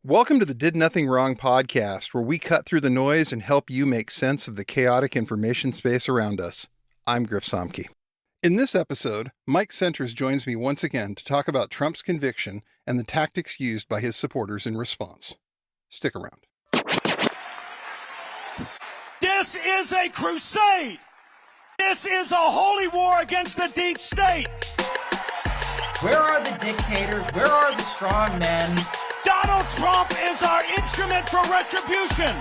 Welcome to the Did Nothing Wrong podcast, where we cut through the noise and help you make sense of the chaotic information space around us. I'm Griff Somke. In this episode, Mike Centers joins me once again to talk about Trump's conviction and the tactics used by his supporters in response. Stick around. This is a crusade. This is a holy war against the deep state. Where are the dictators? Where are the strong men? Donald Trump is our instrument for retribution.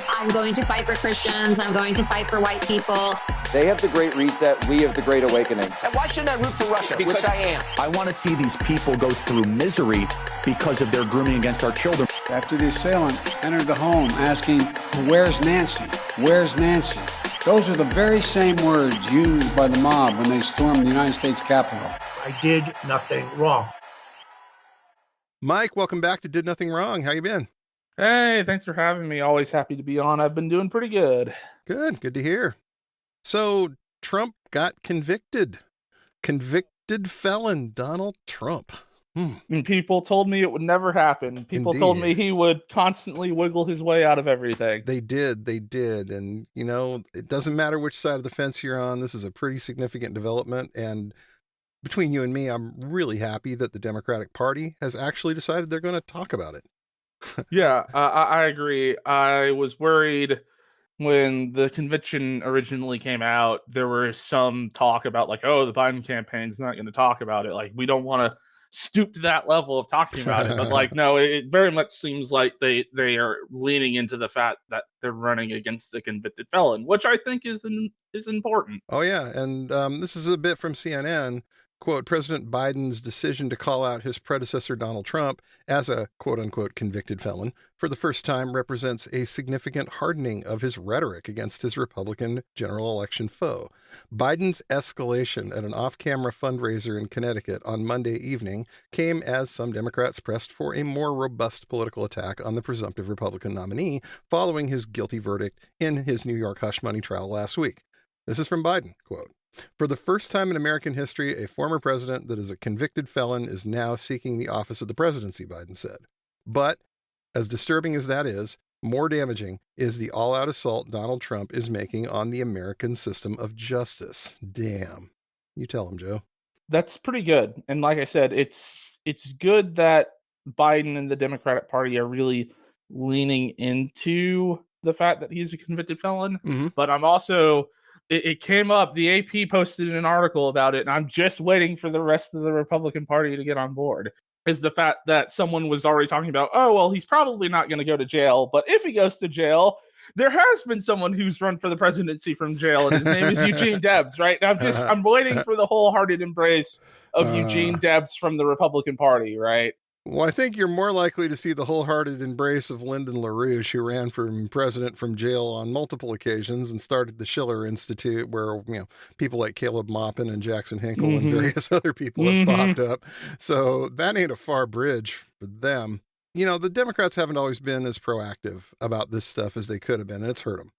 I'm going to fight for Christians. I'm going to fight for white people. They have the Great Reset. We have the Great Awakening. And why shouldn't I root for Russia? Because I am. I want to see these people go through misery because of their grooming against our children. After the assailant entered the home asking, "Where's Nancy? Where's Nancy?" Those are the very same words used by the mob when they stormed the United States Capitol. I did nothing wrong. Mike, welcome back to Did Nothing Wrong. How you been? Hey, thanks for having me. Always happy to be on. I've been doing pretty good. Good to hear. So, Trump got convicted. Convicted felon Donald Trump. And people told me it would never happen. People told me he would constantly wiggle his way out of everything. They did. And, you know, it doesn't matter which side of the fence you're on. This is a pretty significant development. And between you and me, I'm really happy that the Democratic Party has actually decided they're going to talk about it. Yeah, I agree. I was worried when the conviction originally came out. There was some talk about like, oh, the Biden campaign's not going to talk about it. Like, we don't want to stoop to that level of talking about it. But like, no, it very much seems like they are leaning into the fact that they're running against a convicted felon, which I think is important. Oh, yeah. And this is a bit from CNN. Quote, President Biden's decision to call out his predecessor, Donald Trump, as a quote-unquote convicted felon for the first time represents a significant hardening of his rhetoric against his Republican general election foe. Biden's escalation at an off-camera fundraiser in Connecticut on Monday evening came as some Democrats pressed for a more robust political attack on the presumptive Republican nominee following his guilty verdict in his New York hush money trial last week. This is from Biden, quote, for the first time in American history, a former president that is a convicted felon is now seeking the office of the presidency, Biden said. But, as disturbing as that is, more damaging is the all-out assault Donald Trump is making on the American system of justice. Damn. You tell him, Joe. That's pretty good. And like I said, it's good that Biden and the Democratic Party are really leaning into the fact that he's a convicted felon. Mm-hmm. But I'm also... It came up, the AP posted an article about it, and I'm just waiting for the rest of the Republican Party to get on board. Is the fact that someone was already talking about, oh, well, he's probably not going to go to jail, but if he goes to jail, there has been someone who's run for the presidency from jail, and his name is Eugene Debs, right? And I'm waiting for the wholehearted embrace of Eugene Debs from the Republican Party, right? Well, I think you're more likely to see the wholehearted embrace of Lyndon LaRouche, who ran for president from jail on multiple occasions and started the Schiller Institute, where, you know, people like Caleb Maupin and Jackson Hinkle and various other people have popped up. So that ain't a far bridge for them. You know, the Democrats haven't always been as proactive about this stuff as they could have been, and it's hurt them.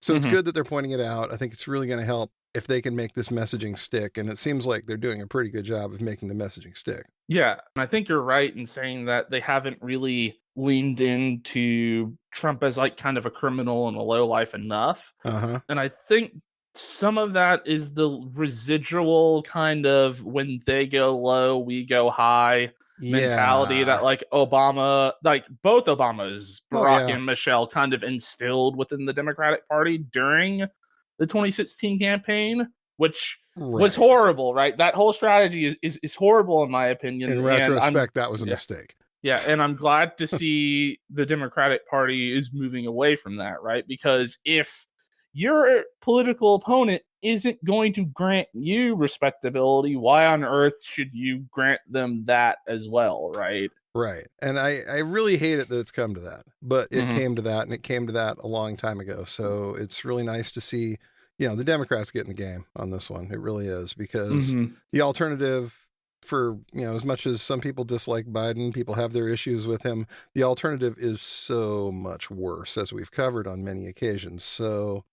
So it's good that they're pointing it out. I think it's really going to help if they can make this messaging stick. And it seems like they're doing a pretty good job of making the messaging stick. Yeah, and I think you're right in saying that they haven't really leaned into Trump as like kind of a criminal and a lowlife enough. And I think some of that is the residual kind of when they go low, we go high mentality that like Obama, like both Obamas, Barack and Michelle, kind of instilled within the Democratic Party during the 2016 campaign, which was horrible, right? That whole strategy is horrible in my opinion. In retrospect, that was a mistake. Yeah, and I'm glad to see the Democratic Party is moving away from that, right? Because if your political opponent isn't going to grant you respectability, why on earth should you grant them that as well, right? Right. And I really hate it that it's come to that, but it came to that, and it came to that a long time ago. So it's really nice to see, you know, the Democrats get in the game on this one. It really is, because the alternative for, you know, as much as some people dislike Biden, people have their issues with him, the alternative is so much worse, as we've covered on many occasions. So,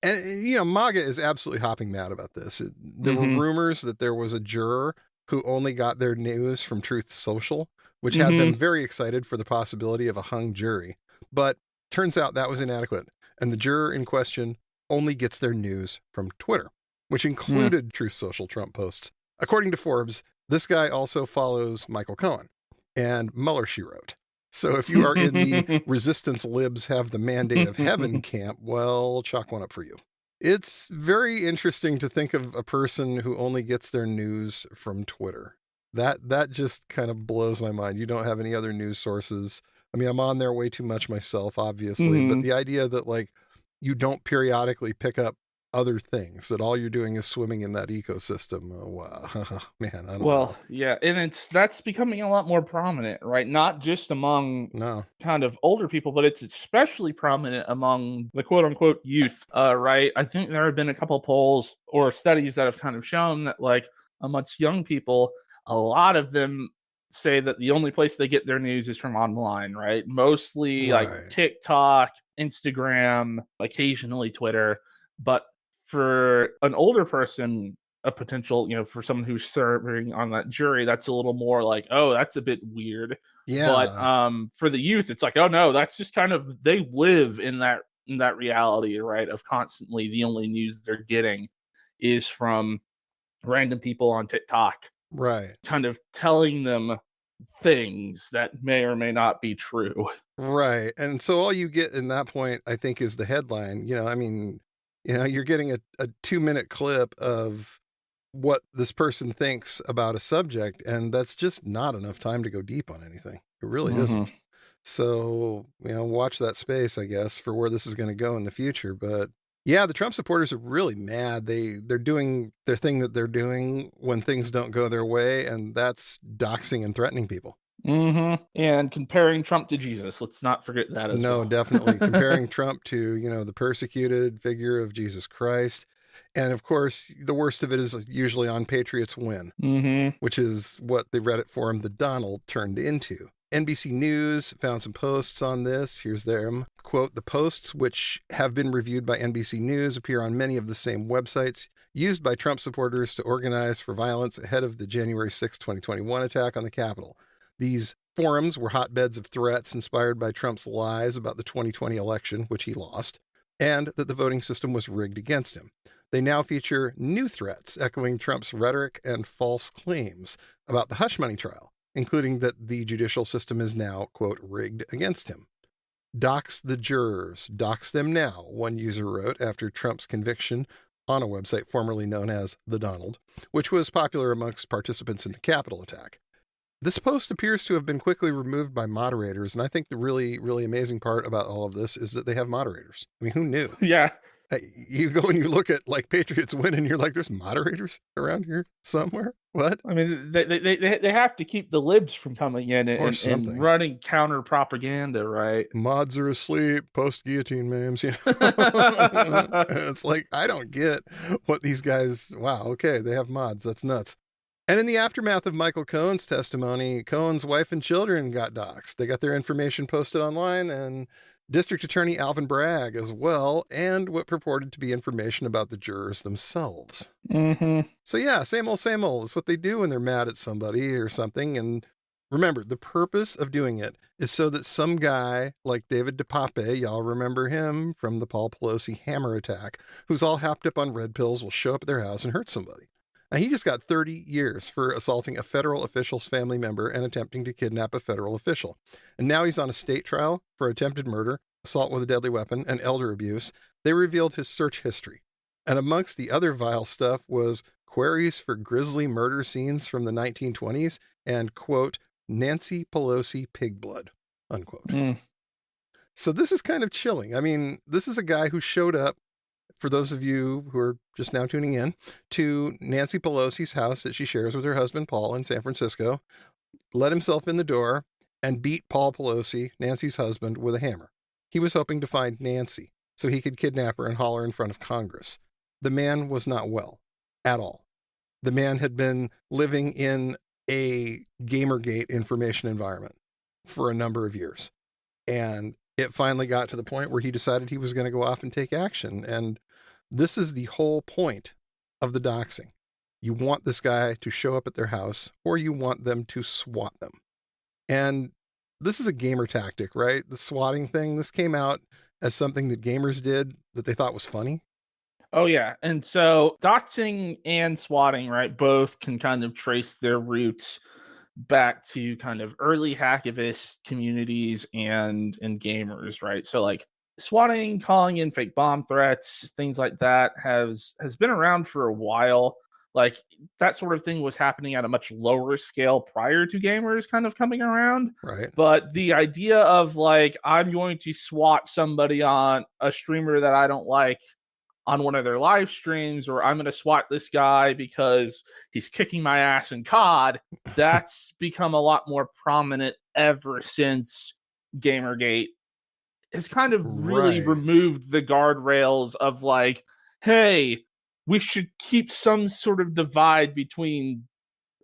and, you know, MAGA is absolutely hopping mad about this. There were rumors that there was a juror who only got their news from Truth Social, which had them very excited for the possibility of a hung jury. But turns out that was inadequate, and the juror in question only gets their news from Twitter, which included Truth Social Trump posts. According to Forbes, this guy also follows Michael Cohen and Mueller, she wrote. So if you are in the resistance libs have the mandate of heaven camp, well, chalk one up for you. It's very interesting to think of a person who only gets their news from Twitter. That just kind of blows my mind. You don't have any other news sources. I mean, I'm on there way too much myself, obviously, but the idea that like you don't periodically pick up other things, that all you're doing is swimming in that ecosystem. Oh, wow. Man, I don't know. Yeah, and that's becoming a lot more prominent, right? Not just among kind of older people, but it's especially prominent among the quote-unquote youth, right? I think there have been a couple polls or studies that have kind of shown that, like, amongst young people, a lot of them say that the only place they get their news is from online, right? Mostly like TikTok, Instagram, occasionally Twitter, but for an older person, a potential, for someone who's serving on that jury, that's a little more like, oh, that's a bit weird. Yeah. But for the youth, it's like, oh no, that's just kind of, they live in that reality, right? Of constantly the only news they're getting is from random people on TikTok. Right. Kind of telling them things that may or may not be true. Right. And so all you get in that point, I think, is the headline. I mean, you're getting a 2-minute clip of what this person thinks about a subject, and that's just not enough time to go deep on anything. It really isn't. So, watch that space, I guess, for where this is going to go in the future. But yeah, the Trump supporters are really mad. They're doing their thing that they're doing when things don't go their way, and that's doxing and threatening people. And comparing Trump to Jesus. Let's not forget that as well. No, definitely. Comparing Trump to, the persecuted figure of Jesus Christ. And of course, the worst of it is usually on Patriots Win, which is what the Reddit forum, The Donald, turned into. NBC News found some posts on this. Here's them. Quote, the posts, which have been reviewed by NBC News, appear on many of the same websites used by Trump supporters to organize for violence ahead of the January 6, 2021 attack on the Capitol. These forums were hotbeds of threats inspired by Trump's lies about the 2020 election, which he lost, and that the voting system was rigged against him. They now feature new threats echoing Trump's rhetoric and false claims about the hush money trial, including that the judicial system is now, quote, rigged against him. Dox the jurors. Dox them now, one user wrote after Trump's conviction on a website formerly known as The Donald, which was popular amongst participants in the Capitol attack. This post appears to have been quickly removed by moderators, and I think the really, really amazing part about all of this is that they have moderators. I mean, who knew? Yeah. You go and you look at, like, Patriots Win, and you're like, there's moderators around here somewhere? What? I mean, they have to keep the libs from coming in and running counter propaganda, right? Mods are asleep, post-guillotine memes, It's like, I don't get what these guys, wow, okay, they have mods, that's nuts. And in the aftermath of Michael Cohen's testimony, Cohen's wife and children got doxxed. They got their information posted online, and District Attorney Alvin Bragg as well, and what purported to be information about the jurors themselves. So yeah, same old. It's what they do when they're mad at somebody or something. And remember, the purpose of doing it is so that some guy like David DePape, y'all remember him from the Paul Pelosi hammer attack, who's all hopped up on red pills, will show up at their house and hurt somebody. Now, he just got 30 years for assaulting a federal official's family member and attempting to kidnap a federal official. And now he's on a state trial for attempted murder, assault with a deadly weapon, and elder abuse. They revealed his search history. And amongst the other vile stuff was queries for grisly murder scenes from the 1920s and, quote, Nancy Pelosi pig blood, unquote. So this is kind of chilling. I mean, this is a guy who showed up, for those of you who are just now tuning in, to Nancy Pelosi's house that she shares with her husband, Paul, in San Francisco, let himself in the door, and beat Paul Pelosi, Nancy's husband, with a hammer. He was hoping to find Nancy so he could kidnap her and haul her in front of Congress. The man was not well at all. The man had been living in a Gamergate information environment for a number of years. And it finally got to the point where he decided he was going to go off and take action. And this is the whole point of the doxing. You want this guy to show up at their house, or you want them to swat them. And this is a gamer tactic, right? The swatting thing, this came out as something that gamers did that they thought was funny. Oh, yeah. And so doxing and swatting, right, both can kind of trace their roots back to kind of early hacktivist communities and gamers, right? So like swatting, calling in fake bomb threats, things like that has been around for a while. Like that sort of thing was happening at a much lower scale prior to gamers kind of coming around. Right. But the idea of like, I'm going to swat somebody on a streamer that I don't like on one of their live streams, or I'm going to swat this guy because he's kicking my ass in COD, that's become a lot more prominent ever since Gamergate has kind of really removed the guardrails of like, hey, we should keep some sort of divide between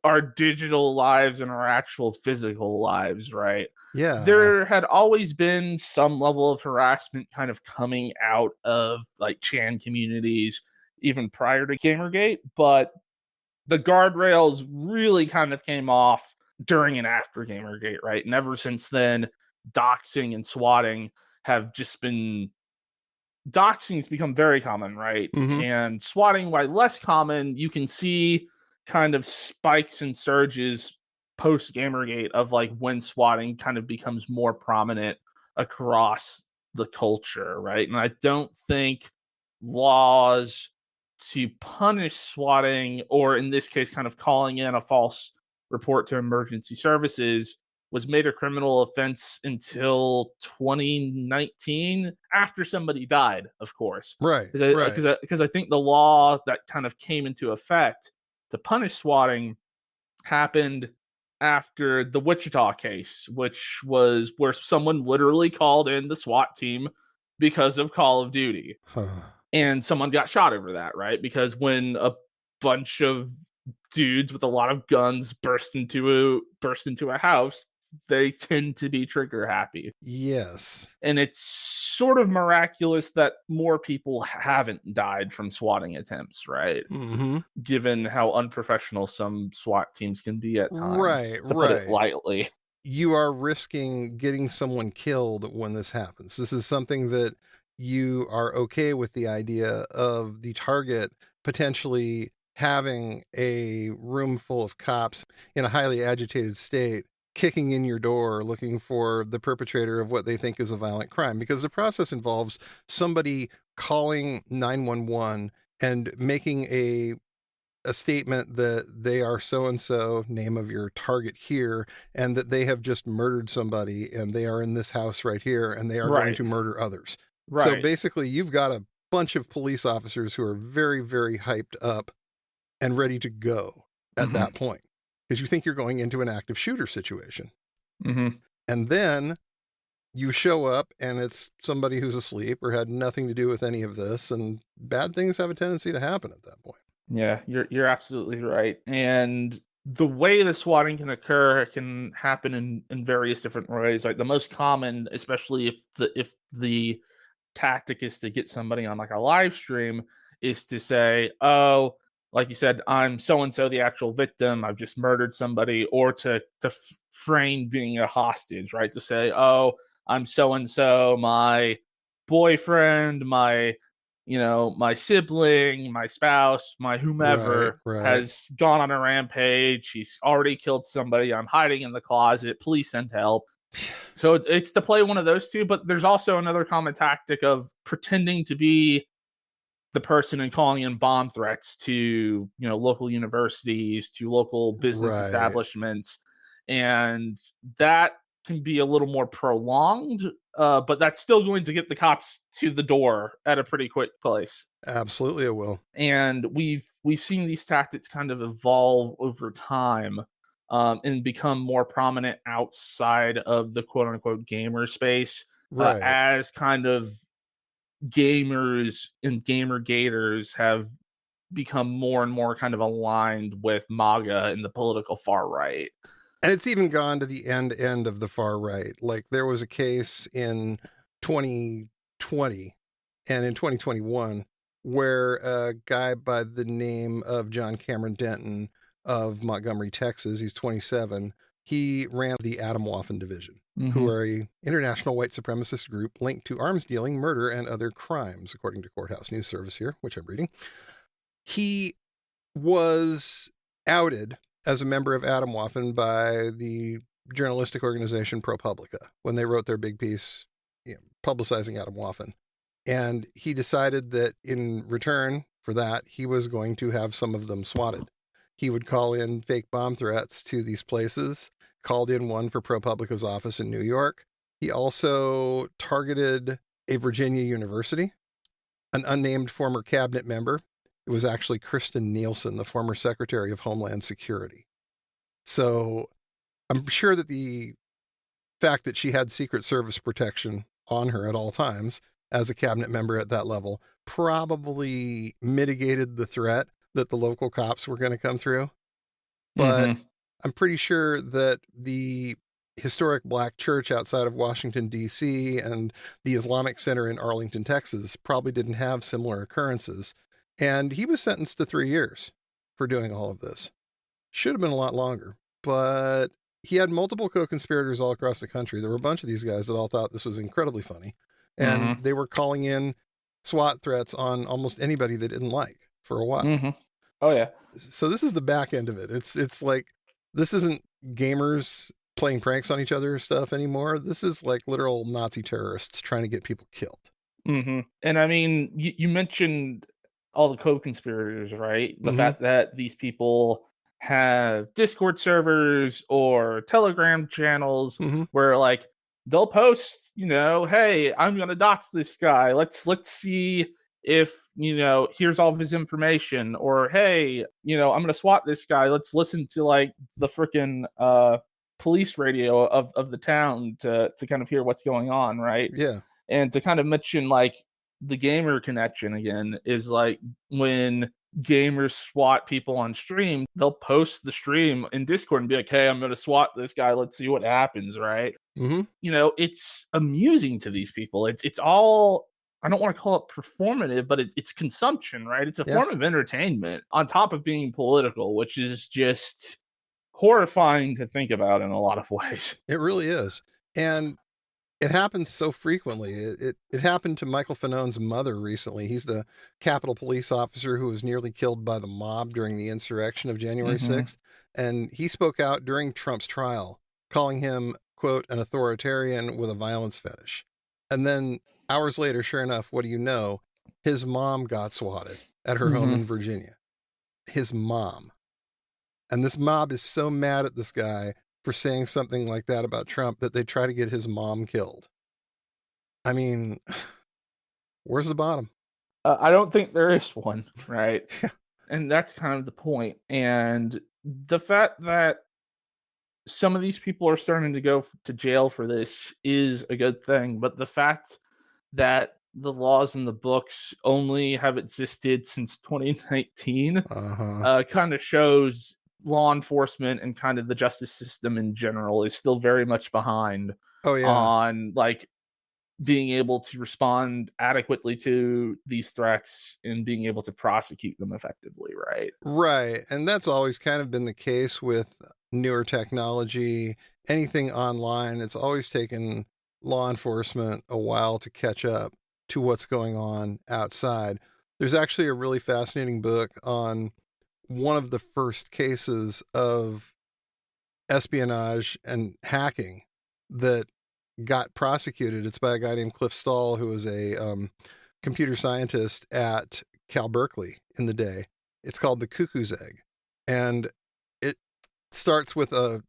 our digital lives and our actual physical lives, right? Yeah. There had always been some level of harassment kind of coming out of like Chan communities even prior to Gamergate, but the guardrails really kind of came off during and after Gamergate, right? And ever since then, doxing and swatting have just been... Doxing's become very common, right? Mm-hmm. And swatting, while less common, you can see kind of spikes and surges post Gamergate of like when swatting kind of becomes more prominent across the culture, right? And I don't think laws to punish swatting, or in this case, kind of calling in a false report to emergency services, was made a criminal offense until 2019, after somebody died, of course. Right. Because I think the law that kind of came into effect to punish swatting happened after the Wichita case, which was where someone literally called in the SWAT team because of Call of Duty. And someone got shot over that, right? Because when a bunch of dudes with a lot of guns burst into a house, they tend to be trigger happy. Yes. And it's sort of miraculous that more people haven't died from swatting attempts, right? Mm-hmm. Given how unprofessional some SWAT teams can be at times, to put it lightly. You are risking getting someone killed when this happens. This is something that you are okay with the idea of the target potentially having a room full of cops in a highly agitated state kicking in your door looking for the perpetrator of what they think is a violent crime, because the process involves somebody calling 911 and making a statement that they are so-and-so, name of your target here, and that they have just murdered somebody and they are in this house right here and they are going to murder others. Right. So basically you've got a bunch of police officers who are very, very hyped up and ready to go at that point, because you think you're going into an active shooter situation. And then you show up and it's somebody who's asleep or had nothing to do with any of this, and bad things have a tendency to happen at that point. Yeah, you're absolutely right. And the way the swatting can occur can happen in various different ways. Like the most common, especially if the tactic is to get somebody on like a live stream, is to say, oh, like you said, I'm so-and-so, the actual victim, I've just murdered somebody, or to frame being a hostage, right? To say, oh, I'm so-and-so, my boyfriend, my sibling, my spouse, my whomever has gone on a rampage. He's already killed somebody. I'm hiding in the closet. Please send help. So it's to play one of those two, but there's also another common tactic of pretending to be the person and calling in bomb threats to, local universities, to local business establishments. And that can be a little more prolonged, but that's still going to get the cops to the door at a pretty quick pace. Absolutely it will. And we've seen these tactics kind of evolve over time and become more prominent outside of the quote unquote gamer space, as kind of gamers and gamer-gators have become more and more kind of aligned with MAGA and the political far right. And it's even gone to the end of the far right. Like there was a case in 2020 and in 2021 where a guy by the name of John Cameron Denton of Montgomery, Texas, he's 27, he ran the Atomwaffen Division, who are a international white supremacist group linked to arms dealing, murder, and other crimes, according to Courthouse News Service here, which I'm reading. He was outed as a member of Atomwaffen by the journalistic organization ProPublica when they wrote their big piece publicizing Atomwaffen. And he decided that in return for that, he was going to have some of them swatted. He would call in fake bomb threats to these places, called in one for ProPublica's office in New York. He also targeted a Virginia university, an unnamed former cabinet member. It was actually Kirstjen Nielsen, the former Secretary of Homeland Security. So I'm sure that the fact that she had Secret Service protection on her at all times as a cabinet member at that level probably mitigated the threat that the local cops were going to come through. But I'm pretty sure that the historic Black church outside of Washington, D.C. and the Islamic Center in Arlington, Texas probably didn't have similar occurrences. And he was sentenced to 3 years for doing all of this. Should have been a lot longer, but he had multiple co-conspirators all across the country. There were a bunch of these guys that all thought this was incredibly funny. And they were calling in SWAT threats on almost anybody they didn't like for a while. Oh yeah. So this is the back end of it. It's like, this isn't gamers playing pranks on each other stuff anymore. This is like literal Nazi terrorists trying to get people killed. And I mean, you mentioned all the co-conspirators, right? The fact that these people have Discord servers or Telegram channels where like they'll post, hey, I'm going to dox this guy. Let's see if, here's all of his information, or, hey, I'm going to SWAT this guy. Let's listen to like the freaking police radio of the town to kind of hear what's going on. Right. Yeah. And to kind of mention like the gamer connection again is like when gamers SWAT people on stream, they'll post the stream in Discord and be like, hey, I'm going to SWAT this guy. Let's see what happens. Right. It's amusing to these people. It's all, I don't want to call it performative, but it's consumption, right? It's a form of entertainment on top of being political, which is just horrifying to think about in a lot of ways. It really is. And it happens so frequently. It happened to Michael Fanone's mother recently. He's the Capitol police officer who was nearly killed by the mob during the insurrection of January 6th. And he spoke out during Trump's trial, calling him, quote, an authoritarian with a violence fetish. And then hours later, sure enough, what do you know? His mom got swatted at her home in Virginia. His mom. And this mob is so mad at this guy for saying something like that about Trump that they try to get his mom killed. I mean, where's the bottom? I don't think there is one, right? And that's kind of the point. And the fact that some of these people are starting to go to jail for this is a good thing. But the fact that the laws in the books only have existed since 2019 kind of shows law enforcement and kind of the justice system in general is still very much behind on like being able to respond adequately to these threats and being able to prosecute them effectively. Right. And that's always kind of been the case with newer technology, anything online. It's always taken law enforcement a while to catch up to what's going on outside. There's actually a really fascinating book on one of the first cases of espionage and hacking that got prosecuted. It's by a guy named Cliff Stahl, who was a computer scientist at Cal Berkeley in the day. It's called The Cuckoo's Egg. And it starts with a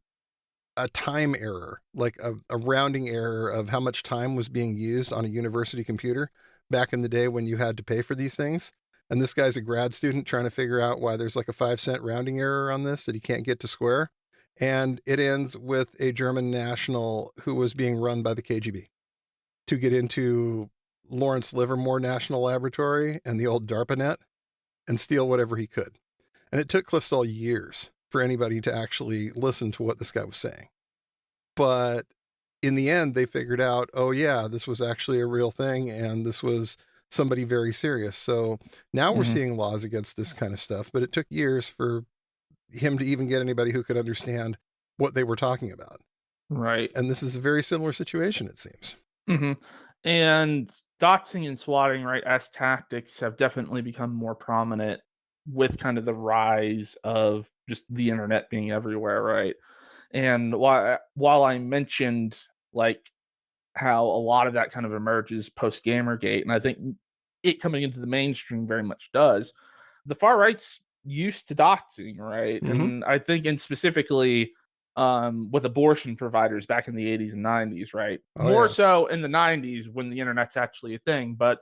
time error, like a rounding error of how much time was being used on a university computer back in the day when you had to pay for these things. And this guy's a grad student trying to figure out why there's like a 5-cent rounding error on this that he can't get to square. And it ends with a German national who was being run by the KGB to get into Lawrence Livermore National Laboratory and the old DARPANet and steal whatever he could. And it took Cliff Stahl years for anybody to actually listen to what this guy was saying. But in the end, they figured out, oh yeah, this was actually a real thing. And this was somebody very serious. So now we're seeing laws against this kind of stuff, but it took years for him to even get anybody who could understand what they were talking about. Right. And this is a very similar situation, it seems. Mm-hmm. And doxing and swatting, right, as tactics have definitely become more prominent with kind of the rise of just the internet being everywhere, right? And while I mentioned like how a lot of that kind of emerges post Gamergate, and I think it coming into the mainstream very much does, the far right's used to doxing, right? Mm-hmm. And I think, and specifically with abortion providers back in the 80s and 90s, right? More so in the 90s when the internet's actually a thing, but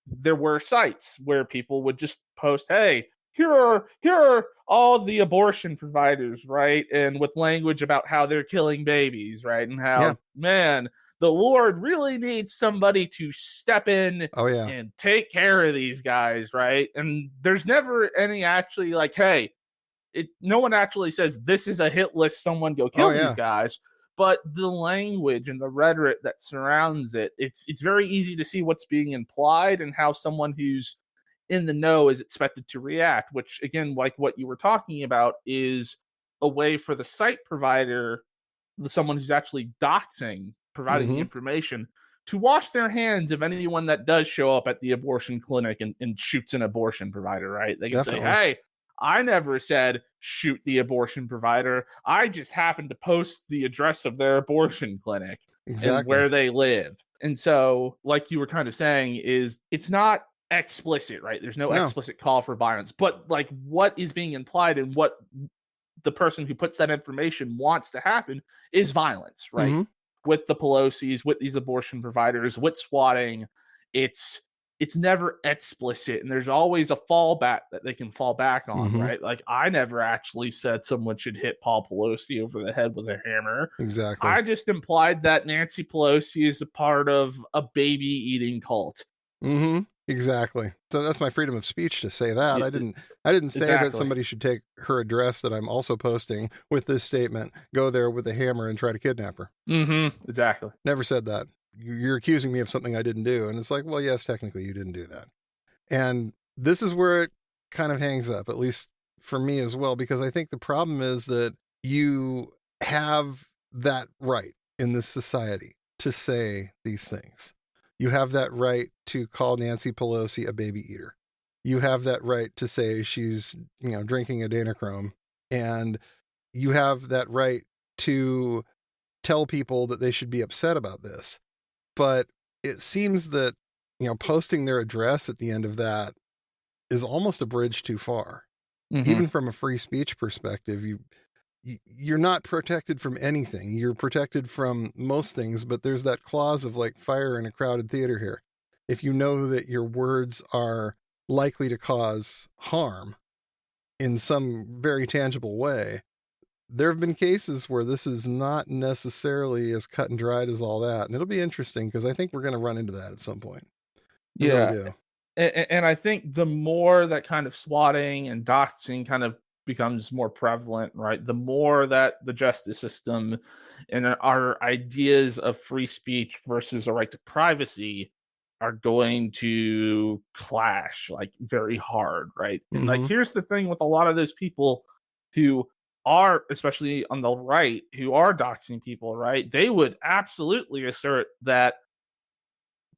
there were sites where people would just post, hey, here are all the abortion providers, right? And with language about how they're killing babies, right? And how, man, the Lord really needs somebody to step in and take care of these guys, right? And there's never any actually like, hey, no one actually says this is a hit list, someone go kill these guys. But the language and the rhetoric that surrounds it, it's very easy to see what's being implied and how someone who's in the know is expected to react, which again, like what you were talking about, is a way for the site provider, someone who's actually doxing, providing the information, to wash their hands of anyone that does show up at the abortion clinic and shoots an abortion provider, right? They can say, hey, I never said shoot the abortion provider. I just happened to post the address of their abortion clinic and where they live. And so, like you were kind of saying, is it's not explicit, right? There's no explicit call for violence, but like what is being implied and what the person who puts that information wants to happen is violence, right? With the Pelosi's, with these abortion providers, with swatting, it's never explicit, and there's always a fallback that they can fall back on, right? Like, I never actually said someone should hit Paul Pelosi over the head with a hammer. Exactly. I just implied that Nancy Pelosi is a part of a baby eating cult. Exactly. So that's my freedom of speech to say that. I didn't say that somebody should take her address that I'm also posting with this statement, go there with a hammer and try to kidnap her. Exactly. Never said that. You're accusing me of something I didn't do. And it's like, well, yes, technically you didn't do that. And this is where it kind of hangs up, at least for me as well, because I think the problem is that you have that right in this society to say these things. You have that right to call Nancy Pelosi a baby eater. You have that right to say she's, drinking adrenochrome. And you have that right to tell people that they should be upset about this. But it seems that, posting their address at the end of that is almost a bridge too far. Even from a free speech perspective, you're not protected from anything. You're protected from most things, but there's that clause of like fire in a crowded theater here. If you know that your words are likely to cause harm in some very tangible way, there have been cases where this is not necessarily as cut and dried as all that. And it'll be interesting because I think we're going to run into that at some point. I really do. And I think the more that kind of swatting and doxing kind of becomes more prevalent, right, the more that the justice system and our ideas of free speech versus a right to privacy are going to clash like very hard, right? And like, here's the thing with a lot of those people who are, especially on the right, who are doxing people, right? They would absolutely assert that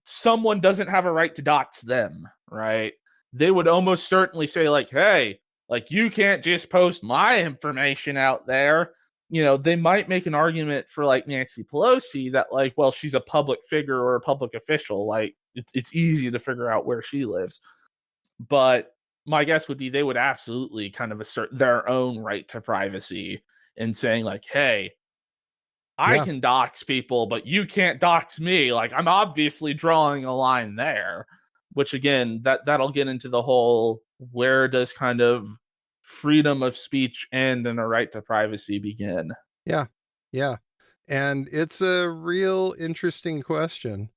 someone doesn't have a right to dox them, right? They would almost certainly say like, hey, like, you can't just post my information out there. They might make an argument for like Nancy Pelosi that like, well, she's a public figure or a public official. Like, it's easy to figure out where she lives. But my guess would be they would absolutely kind of assert their own right to privacy and saying like, hey, I can dox people, but you can't dox me. Like, I'm obviously drawing a line there, which again, that'll get into the whole, where does kind of freedom of speech end and a right to privacy begin? Yeah. And it's a real interesting question.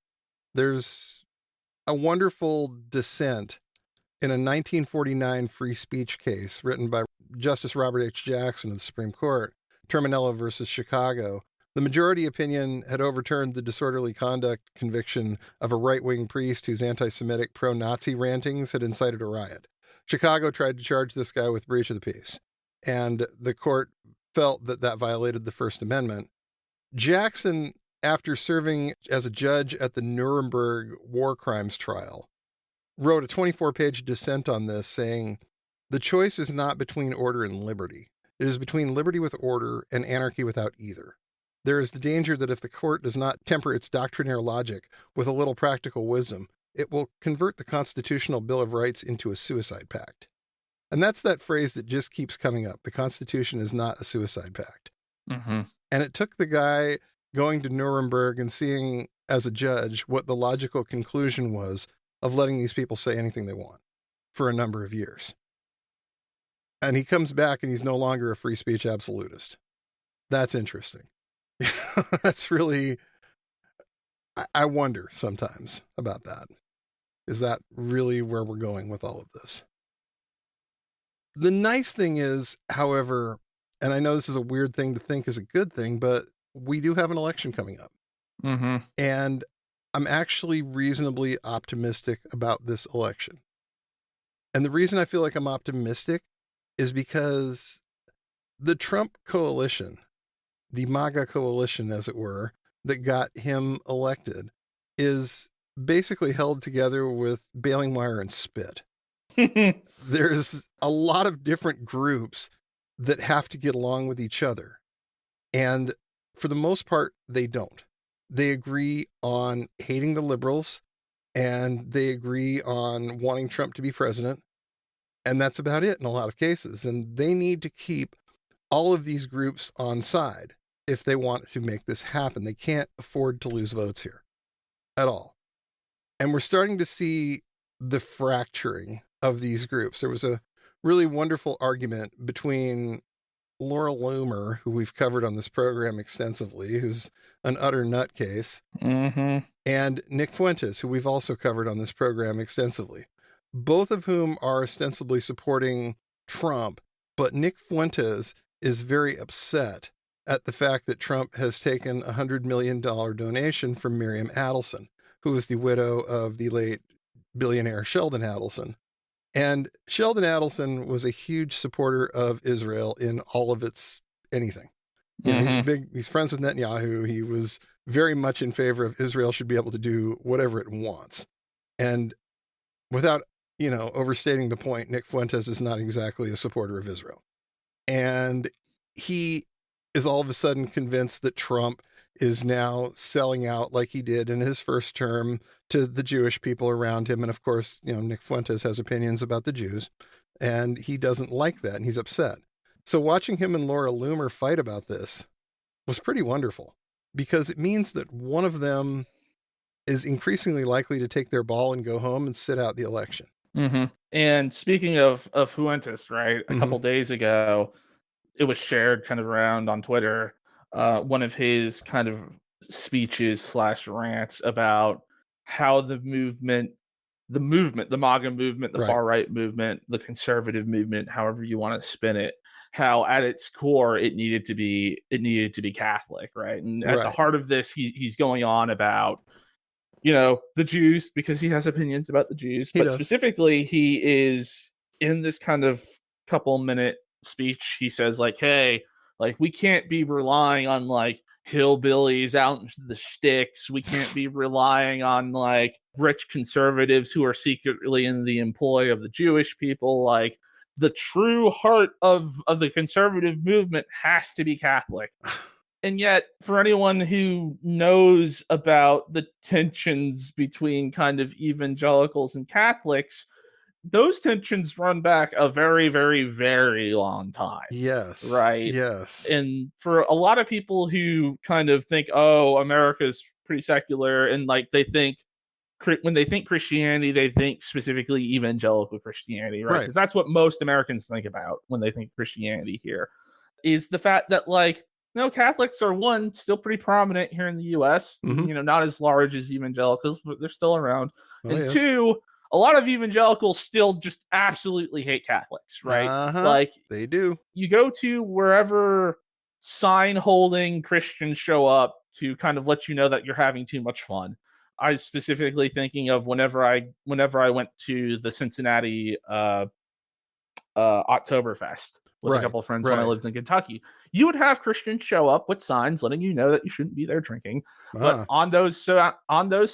There's a wonderful dissent in a 1949 free speech case written by Justice Robert H. Jackson of the Supreme Court, Terminello versus Chicago. The majority opinion had overturned the disorderly conduct conviction of a right-wing priest whose anti-Semitic pro-Nazi rantings had incited a riot. Chicago tried to charge this guy with breach of the peace, and the court felt that that violated the First Amendment. Jackson, after serving as a judge at the Nuremberg war crimes trial, wrote a 24-page dissent on this, saying, "The choice is not between order and liberty. It is between liberty with order and anarchy without either. There is the danger that if the court does not temper its doctrinaire logic with a little practical wisdom, it will convert the Constitutional Bill of Rights into a suicide pact." And that's that phrase that just keeps coming up. The Constitution is not a suicide pact. Mm-hmm. And it took the guy going to Nuremberg and seeing as a judge what the logical conclusion was of letting these people say anything they want for a number of years. And he comes back and he's no longer a free speech absolutist. That's interesting. That's really, I wonder sometimes about that. Is that really where we're going with all of this? The nice thing is, however, and I know this is a weird thing to think is a good thing, but we do have an election coming up. Mm-hmm. And I'm actually reasonably optimistic about this election. And the reason I feel like I'm optimistic is because the Trump coalition, the MAGA coalition, as it were, that got him elected, is basically held together with baling wire and spit. There's a lot of different groups that have to get along with each other. And for the most part, they don't. They agree on hating the liberals, and they agree on wanting Trump to be president. And that's about it in a lot of cases. And they need to keep all of these groups on side if they want to make this happen. They can't afford to lose votes here at all. And we're starting to see the fracturing of these groups. There was a really wonderful argument between Laura Loomer, who we've covered on this program extensively, who's an utter nutcase, and Nick Fuentes, who we've also covered on this program extensively, both of whom are ostensibly supporting Trump, but Nick Fuentes is very upset at the fact that Trump has taken a $100 million donation from Miriam Adelson, who is the widow of the late billionaire Sheldon Adelson. And Sheldon Adelson was a huge supporter of Israel in all of its anything. You know, he's friends with Netanyahu. He was very much in favor of Israel should be able to do whatever it wants. And without, overstating the point, Nick Fuentes is not exactly a supporter of Israel. And he is all of a sudden convinced that Trump is now selling out like he did in his first term to the Jewish people around him. And of course, Nick Fuentes has opinions about the Jews, and he doesn't like that, and he's upset. So watching him and Laura Loomer fight about this was pretty wonderful, because it means that one of them is increasingly likely to take their ball and go home and sit out the election. And speaking of Fuentes, right, a couple days ago, it was shared kind of around on Twitter, one of his kind of speeches / rants about how the movement, the MAGA movement, the far right movement, the conservative movement, however you want to spin it, how at its core it needed to be Catholic, right? And at the heart of this, he's going on about, the Jews, because he has opinions about the Jews, but specifically he is in this kind of couple minute speech. He says hey, we can't be relying on hillbillies out in the sticks. We can't be relying on rich conservatives who are secretly in the employ of the Jewish people. The true heart of the conservative movement has to be Catholic. And yet, for anyone who knows about the tensions between kind of evangelicals and Catholics, those tensions run back a very, very, very long time. Yes. Right? Yes. And for a lot of people who kind of think, oh, America's pretty secular, and they think, when they think Christianity, they think specifically evangelical Christianity, right? Because that's what most Americans think about when they think Christianity here, is the fact that Catholics are still pretty prominent here in the U.S., not as large as evangelicals, but they're still around. Two, a lot of evangelicals still just absolutely hate Catholics, right? They do. You go to wherever sign-holding Christians show up to kind of let you know that you're having too much fun. I was specifically thinking of whenever I went to the Cincinnati Oktoberfest. with a couple of friends when I lived in Kentucky. You would have Christians show up with signs letting you know that you shouldn't be there drinking. But on those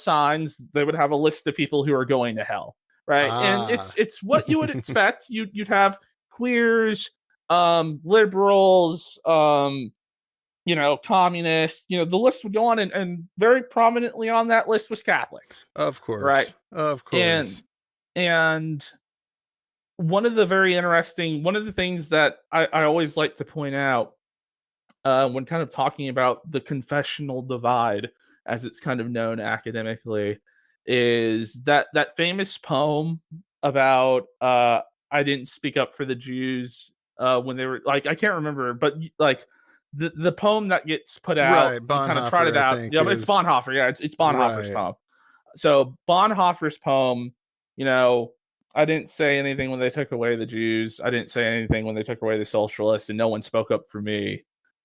signs, they would have a list of people who are going to hell, right? And it's what you would expect. You'd have queers, liberals, communists. The list would go on, and very prominently on that list was Catholics. Of course, right? Of course, and one of the things that I always like to point out when kind of talking about the confessional divide, as it's kind of known academically, is that famous poem about I didn't speak up for the Jews when they were I can't remember, but the poem that gets put out, right, kind of trotted out. Yeah, but it's Bonhoeffer. Yeah, it's Bonhoeffer's poem. So Bonhoeffer's poem, I didn't say anything when they took away the Jews. I didn't say anything when they took away the socialists, and no one spoke up for me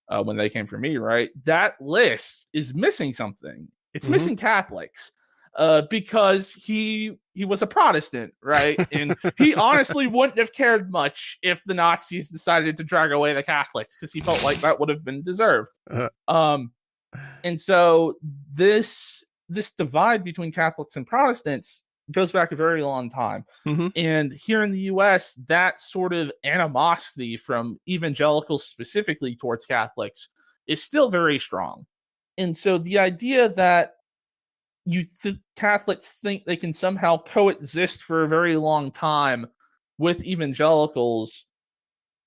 when they came for me, right? That list is missing something. It's missing Catholics because he was a Protestant, right? And he honestly wouldn't have cared much if the Nazis decided to drag away the Catholics, because he felt like that would have been deserved. And so this divide between Catholics and Protestants goes back a very long time. And here in the US, that sort of animosity from evangelicals specifically towards Catholics is still very strong. And so the idea that Catholics think they can somehow coexist for a very long time with evangelicals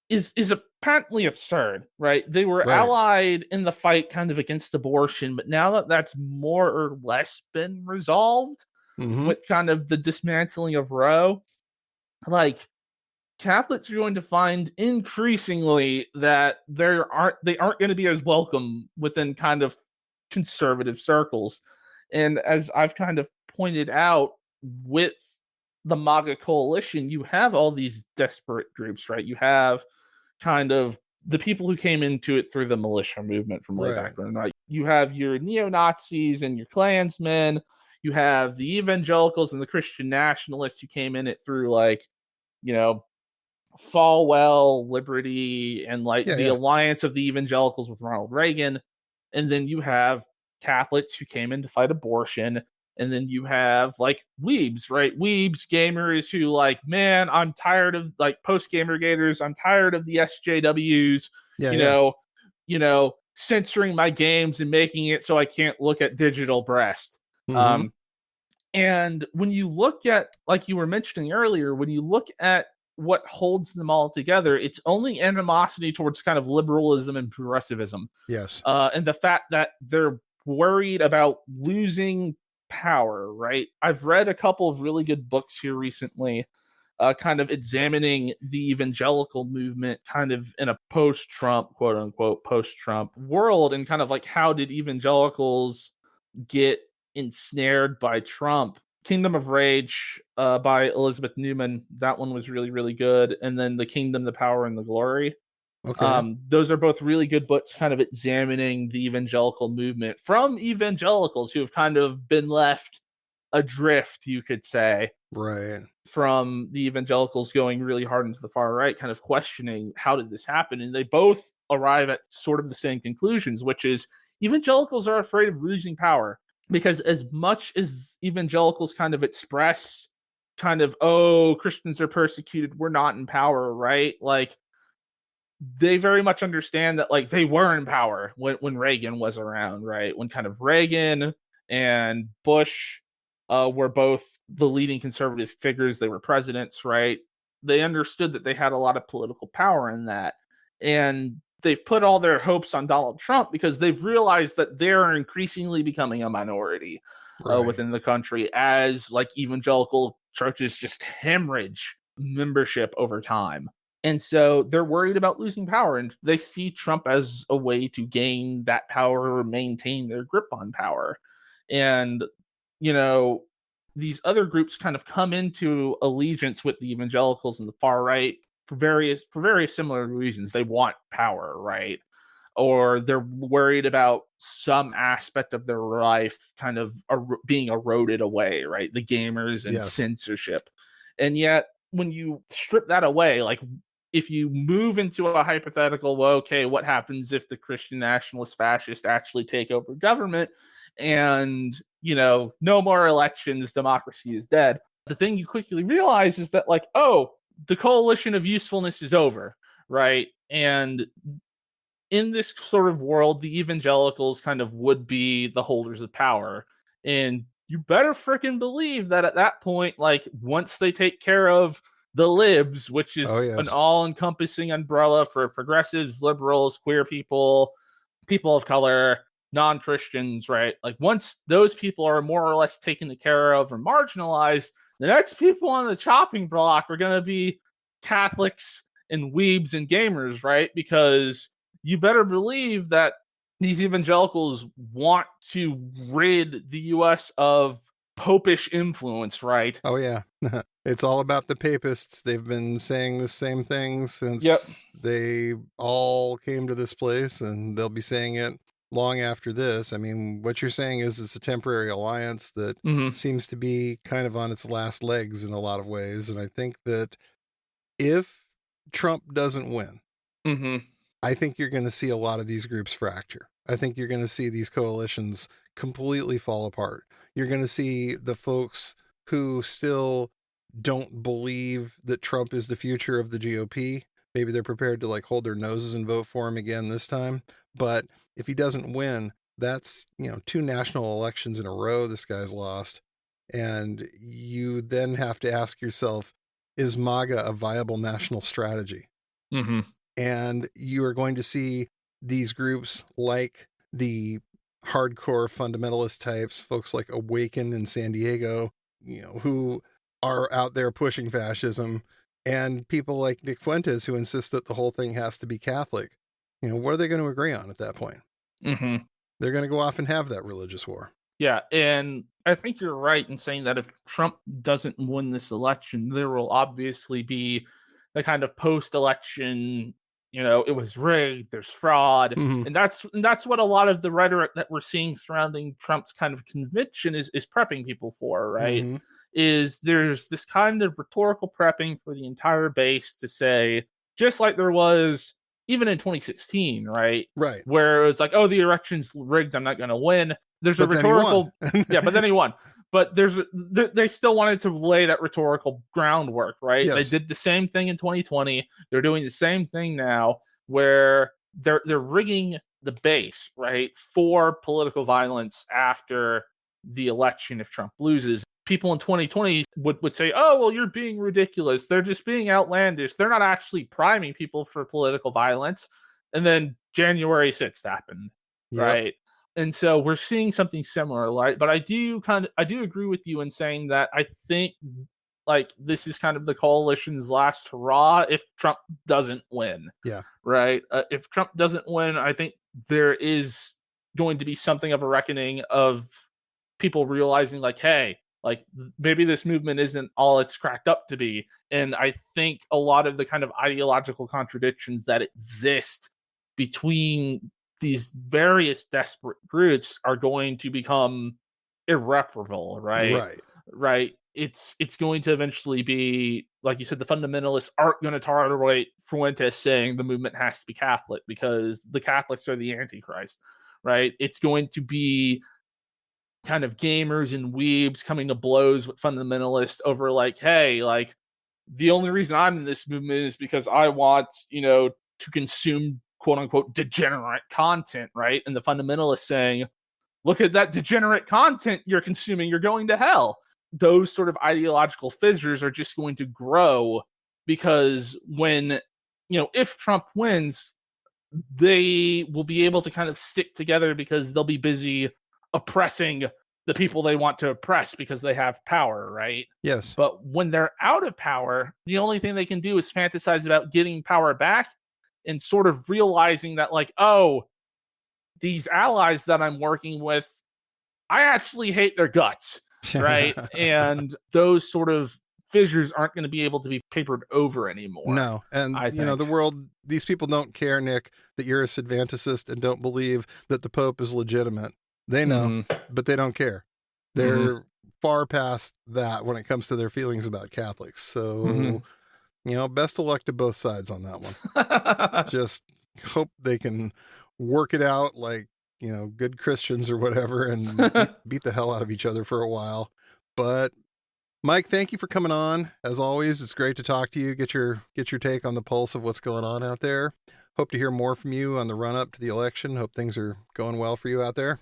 is patently absurd, right? They were allied in the fight kind of against abortion, but now that that's more or less been resolved, with kind of the dismantling of Roe, Catholics are going to find increasingly that they aren't going to be as welcome within kind of conservative circles. And as I've kind of pointed out, with the MAGA coalition, you have all these desperate groups, right? You have kind of the people who came into it through the militia movement from way back then, right? You have your neo-Nazis and your Klansmen. You have the evangelicals and the Christian nationalists who came in it through Falwell, Liberty, and the alliance of the evangelicals with Ronald Reagan. And then you have Catholics who came in to fight abortion. And then you have weebs, right? Weebs, gamers who man, I'm tired of post-gamer gators. I'm tired of the SJWs, censoring my games and making it so I can't look at digital breast. And when you look at, like you were mentioning earlier, when you look at what holds them all together, it's only animosity towards kind of liberalism and progressivism. Yes. And the fact that they're worried about losing power, right? I've read a couple of really good books here recently, kind of examining the evangelical movement kind of in a post-Trump, quote unquote, post-Trump world, and kind of how did evangelicals get ensnared by Trump. Kingdom of Rage by Elizabeth Newman. That one was really, really good. And then The Kingdom, the Power, and the Glory. Okay. Those are both really good books kind of examining the evangelical movement from evangelicals who have kind of been left adrift, you could say. Right. From the evangelicals going really hard into the far right, kind of questioning how did this happen? And they both arrive at sort of the same conclusions, which is evangelicals are afraid of losing power. Because as much as evangelicals kind of express kind of, Christians are persecuted, we're not in power, right? They very much understand that they were in power when Reagan was around, right? When kind of Reagan and Bush were both the leading conservative figures, they were presidents, right? They understood that they had a lot of political power in that. And they've put all their hopes on Donald Trump because they've realized that they're increasingly becoming a minority within the country as evangelical churches just hemorrhage membership over time. And so they're worried about losing power, and they see Trump as a way to gain that power or maintain their grip on power. And, these other groups kind of come into allegiance with the evangelicals and the far right for various similar reasons. They want power, right? Or they're worried about some aspect of their life kind of being eroded away, right? The gamers and censorship. And yet, when you strip that away, if you move into a hypothetical, well, okay, what happens if the Christian nationalist fascists actually take over government and, no more elections, democracy is dead. The thing you quickly realize is that, like, oh, the coalition of usefulness is over, right? And in this sort of world, the evangelicals kind of would be the holders of power. And you better freaking believe that at that point, like, once they take care of the libs, which is an all-encompassing umbrella for progressives, liberals, queer people, people of color, non-Christians, right? Like, once those people are more or less taken care of or marginalized, the next people on the chopping block are going to be Catholics and weebs and gamers, right? Because you better believe that these evangelicals want to rid the U.S. of popish influence, right? Oh, yeah. It's all about the papists. They've been saying the same thing since they all came to this place, and they'll be saying it long after this. I mean, what you're saying is it's a temporary alliance that seems to be kind of on its last legs in a lot of ways. And I think that if Trump doesn't win, I think you're going to see a lot of these groups fracture. I think you're going to see these coalitions completely fall apart. You're going to see the folks who still don't believe that Trump is the future of the GOP. Maybe they're prepared to like hold their noses and vote for him again this time. But if he doesn't win, that's, 2 national elections in a row this guy's lost. And you then have to ask yourself, is MAGA a viable national strategy? And you are going to see these groups like the hardcore fundamentalist types, folks like Awaken in San Diego, who are out there pushing fascism, and people like Nick Fuentes who insist that the whole thing has to be Catholic. What are they going to agree on at that point? They're going to go off and have that religious war. Yeah, and I think you're right in saying that if Trump doesn't win this election, there will obviously be the kind of post-election, it was rigged, there's fraud, and that's what a lot of the rhetoric that we're seeing surrounding Trump's kind of conviction is prepping people for, right? Is there's this kind of rhetorical prepping for the entire base to say, just like there was even in 2016, right? Right. Where it was like, oh, the election's rigged, I'm not going to win. There's a rhetorical, but then he won. But they still wanted to lay that rhetorical groundwork, right? Yes. They did the same thing in 2020. They're doing the same thing now, where they're rigging the base, right, for political violence after the election if Trump loses. People in 2020 would say, oh, well, you're being ridiculous. They're just being outlandish. They're not actually priming people for political violence. And then January 6th happened, right? And so we're seeing something similar, right? But I do agree with you in saying that I think like this is kind of the coalition's last hurrah if Trump doesn't win. Yeah. Right. If Trump doesn't win, I think there is going to be something of a reckoning of people realizing like, hey, like maybe this movement isn't all it's cracked up to be. And I think a lot of the kind of ideological contradictions that exist between these various desperate groups are going to become irreparable, right? Right. It's going to eventually be, like you said, the fundamentalists aren't going to tolerate Fuentes saying the movement has to be Catholic because the Catholics are the Antichrist, right? It's going to be kind of gamers and weebs coming to blows with fundamentalists over like, hey, like the only reason I'm in this movement is because I want, to consume quote unquote degenerate content, right? And the fundamentalists saying, look at that degenerate content you're consuming, you're going to hell. Those sort of ideological fissures are just going to grow because when, if Trump wins, they will be able to kind of stick together because they'll be busy oppressing the people they want to oppress because they have power, right? Yes. But when they're out of power, the only thing they can do is fantasize about getting power back and sort of realizing that like, oh, these allies that I'm working with, I actually hate their guts, right? And those sort of fissures aren't going to be able to be papered over anymore. No. And, the world, these people don't care, Nick, that you're a Sedvanticist and don't believe that the Pope is legitimate. They know, but they don't care. They're far past that when it comes to their feelings about Catholics. So best of luck to both sides on that one. Just hope they can work it out like, good Christians or whatever, and beat the hell out of each other for a while. But Mike, thank you for coming on. As always, it's great to talk to you, get your take on the pulse of what's going on out there. Hope to hear more from you on the run up to the election. Hope things are going well for you out there.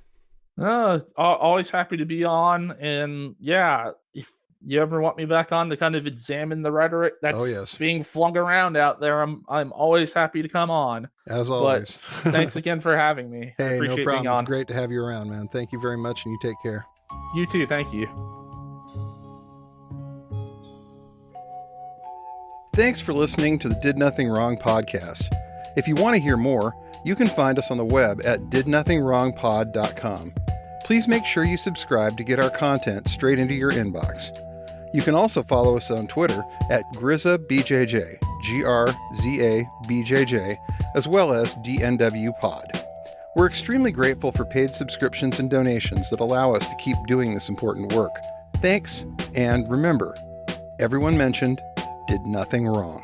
Always happy to be on. And yeah, if you ever want me back on to kind of examine the rhetoric that's being flung around out there, I'm always happy to come on. As always. Thanks again for having me. Hey, no problem. It's great to have you around, man. Thank you very much, and you take care. You too. Thank you. Thanks for listening to the Did Nothing Wrong podcast. If you want to hear more, you can find us on the web at didnothingwrongpod.com. Please make sure you subscribe to get our content straight into your inbox. You can also follow us on Twitter at GRZABJJ, GRZABJJ, as well as DNWPod. We're extremely grateful for paid subscriptions and donations that allow us to keep doing this important work. Thanks, and remember, everyone mentioned did nothing wrong.